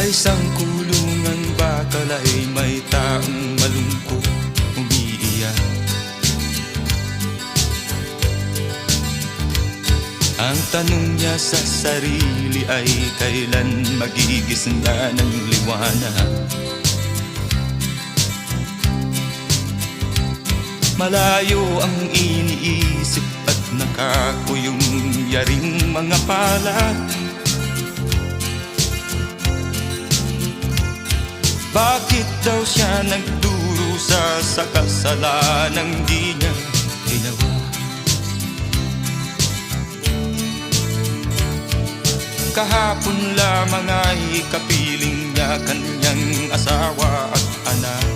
isang kulungan bakal ay may taong malungkot umiiyak. Ang tanong niya sa sarili ay kailan magigising na ng liwanag. Malayo ang iniisip at nakakuyong yaring mga palad. Bakit daw siya nagdurusa sa kasalanang di niya ginawa? Kahapon lamang ay kapiling niya kanyang asawa at anak.